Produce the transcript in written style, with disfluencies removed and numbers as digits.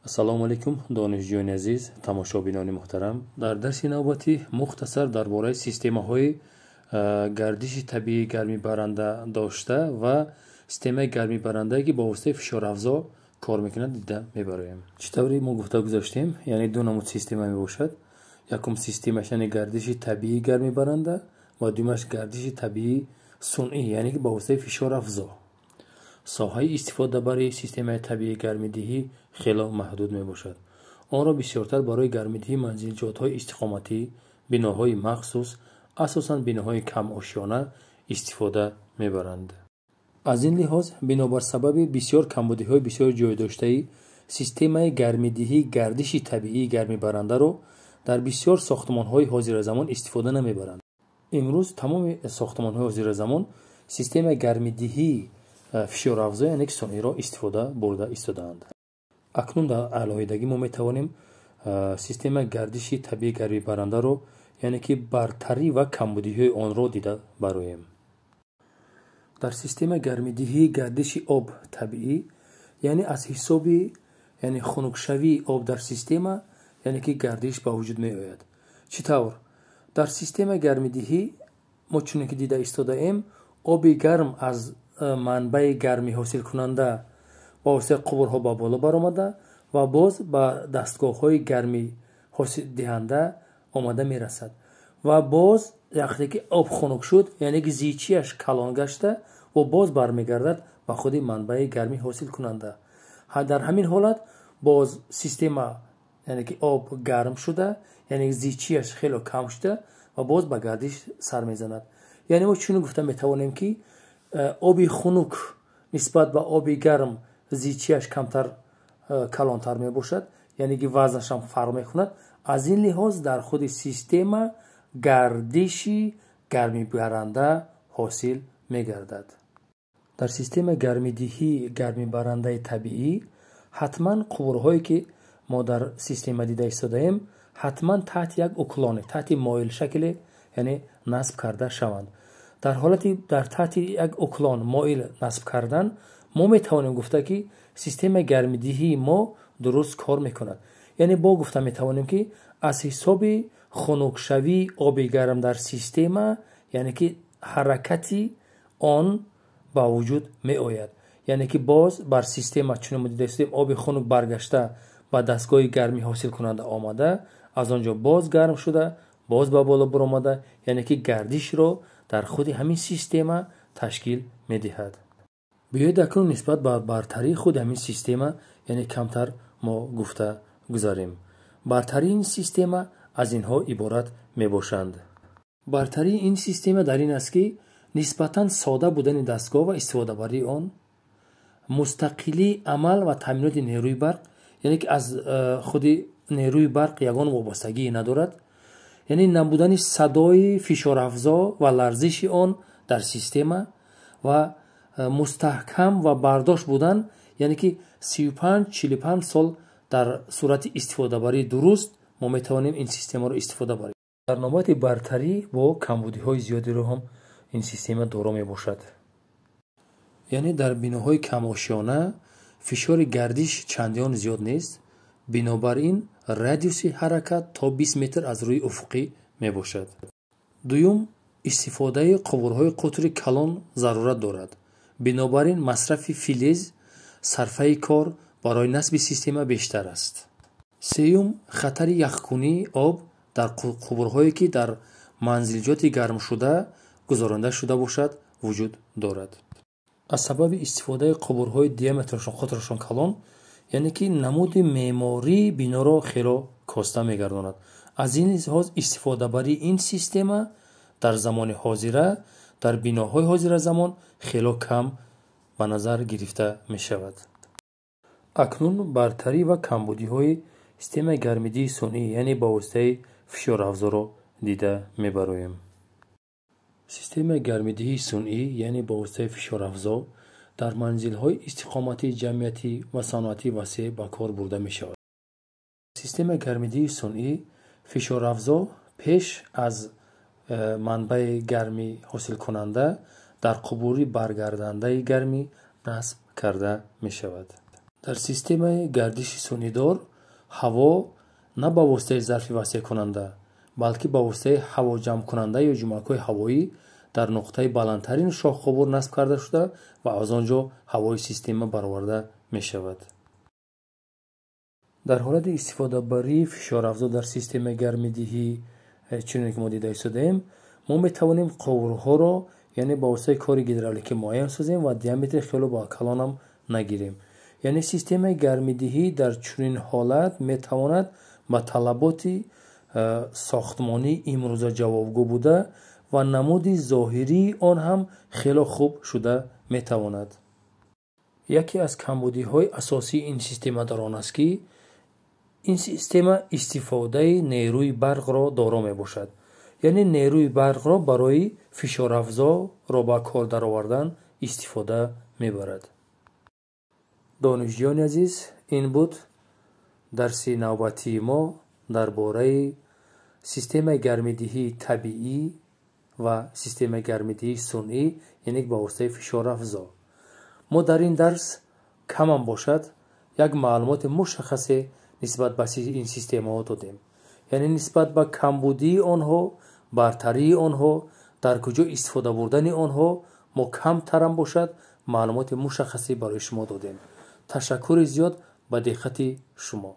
ассалому алайкум донишҷӯёни азиз, тамошобинони муҳтарам. Дар дарси навбатӣ мухтасар дар бораи системаҳои гардиши табиии гармибаранда дошта ва системаи гармибарандаe ки бо воситаи фишорафзо кор мекунад дида мебароем. чӣ тавре мо гуфта гузаштем, яъне ду намуд система мебошад. якум системаш яъне гардиши табиии гармибаранда ва дуюмаш гардиши табиии сунъӣ, яъне ки бо воситаи фишорафзо. соҳаи истифода барои системаи табиии гармидиҳӣ хело маҳдуд мебошад. онро бисёртар барои гармидиҳии манзилиҷотҳои истиқоматӣ, биноҳои махсус, асосан биноҳои камошёна истифода мебаранд. аз ин лиҳоз бинобар сабаби бисёр камбудиҳои бисёр ҷойдоштаи системаи гармидиҳии гардиши табиии гармибарандаро дар бисёр сохтмонҳои ҳозиразамон истифода намебаранд. имрӯз тамоми сохтмонҳои ҳозиразамон системаи гармидиҳии фишорафзо яъне ки сунъиро истифода бурда истодаанд. акнун дар алоҳидагӣ мо метавонем системаи гардиши табиии гармибарандаро яъне ки бартарӣ ва камбудиҳои онро дида бароем. дар системаи гармидиҳии гардиши об табиӣ яъне аз ҳисоби яъне хунукшавии об дар система яъне ки гардиш ба вуҷуд меояд. чӣ тавр? дар системаи гармидиҳӣ мо чуне ки дида истодаем, оби гарм аз манбаи гармӣ ҳосилкунанда ба воситаи қувурҳо ба боло баромада ва боз ба дастгоҳҳои гармӣ ҳосилдиҳанда омада мерасад ва боз вақте ки об хунук шуд, яъне ки зичияш калон гашта ва боз бармегардад ба худи манбаи гармӣ ҳосилкунанда. дар ҳамин ҳолат боз система яъне ки об гарм шуда, яъне зичияш хело кам шуда ва боз ба гардиш сар мезанад. яъне мо чуна гуфта метавонем ки оби хунук нисбат ба оби гарм зичияш камтар калонтар мебошад, яъне ки вазнашам фарқ мекунад. аз ин лиҳоз дар худи система гардиши гармибаранда ҳосил мегардад. дар системаи гармидиҳии гармибарандаи табиӣ ҳатман қувурҳое ки мо дар система дида истодаем ҳатман таҳти як уклоне, таҳти моилшакле яъне насб карда шаванд. дар ҳолати дар таҳти як уклон моил насб кардан мо метавонем гуфта ки системаи гармидиҳии мо дуруст кор мекунад. яъне бо гуфта метавонем ки аз ҳисоби хунукшавии оби гарм дар система яъне ки ҳаракати он ба вуҷуд меояд. яъне ки боз бар система чуна мо дида истодем оби хунук баргашта ба дастгоҳи гармӣ ҳосилкунанда омада, аз он ҷо боз гарм шуда, боз ба боло биромада, яъне ки гардишро дар худи ҳамин система ташкил медиҳад. биёед акнун нисбат ба бартарии худи ҳамин система яъне камтар мо гуфта гузарем. бартарии ин система аз инҳо иборат мебошанд. бартарии ин система дар ин аст ки нисбатан сода будани дастгоҳ ва истифодабарии он, мустақилии амал ва таъминоти нерӯи барқ, яъне ки аз худи нерӯи барқ ягон вобастагие надорад, яъне набудани садои фишорафзо ва ларзиши он дар система ва мустаҳкам ва бардошт будан, яъне ки 35-45 сол дар сурати истифодабарии дуруст мо метавонем ин системаро истифода барем. дар навбати бартарӣ бо камбудиҳои зиёдеро ҳам ин система доро мебошад. яъне дар биноҳои камошёна фишори гардиш чандон зиёд нест, бинобар ин радиуси ҳаракат то 20 метр аз рӯи уфуқӣ мебошад. дуюм, истифодаи қувурҳои қутри калон зарурат дорад. бинобар ин масрафи филез, сарфаи кор барои насби система бештар аст. сеюм, хатари яхкунии об дар қувурҳое ки дар манзилиҷоти гармшуда гузаронида шуда бошад вуҷуд дорад. аз сабаби истифодаи қувурҳои диаметрашон қутрашон калон, яъне ки намуди меъмории биноро хело коста мегардонад. аз ин лиҳоз истифодабарии ин система дар замони ҳозира дар биноҳои ҳозиразамон хело кам ба назар гирифта мешавад. акнун бартарӣ ва камбудиҳои системаи гармидии сунъӣ яъне ба воситаи фишорафзоро дида мебароем. системаи гармидиҳии сунъӣ яъне ба воситаи фишорафзо дар манзилҳои истиқоматии ҷамъиятӣ ва саноатӣ васеъ ба кор бурда мешавад. системаи гармидиҳии сунъӣ фишорафзо пеш аз манбаи гармӣ ҳосилкунанда дар қубури баргардандаи гармӣ насб карда мешавад. дар системаи гардиши сунъидор ҳаво на ба воситаи зарфи васеъкунанда, балки ба воситаи ҳавоҷамъкунанда ё ҷумакҳои ҳавоӣ дар нуқтаи баландтарини шохқубур насб карда шуда ва аз он ҷо ҳавои система бароварда мешавад. дар ҳолати истифодабарии фишорафзо дар системаи гармидиҳӣ чуноне ки мо дида истодаем, мо метавонем қовурҳоро яъне ба воситаи кори гидравликӣ муайян созем ва диаметри хело ба калонам нагирем. яъне системаи гармидиҳӣ дар чунин ҳолат метавонад ба талаботи сохтмонии имрӯза ҷавобгӯ буда ва намуди зоҳирии он ҳам хело хуб шуда метавонад. яке аз камбудиҳои асосии ин система дар он аст ки ин система истифодаи нерӯи барқро доро мебошад. яъне нерӯи барқро барои фишорафзоро ба кор даровардан истифода мебарад. донишҷӯёни азиз, ин буд дарси навбатии мо дар бораи системаи гармидиҳии табиӣ ва системаи гармидиҳии сунъӣ, яъне ба воситаи фишорафзо. мо дар ин дарс камам бошад як маълумоти мушаххасе нисбат ба ин системаҳо додем. яъне нисбат ба камбудии онҳо, бартарии онҳо, дар куҷо истифода бурдани онҳо мо камтарам бошад маълумоти мушаххасе барои шумо додем. ташаккури зиёд ба диққати шумо.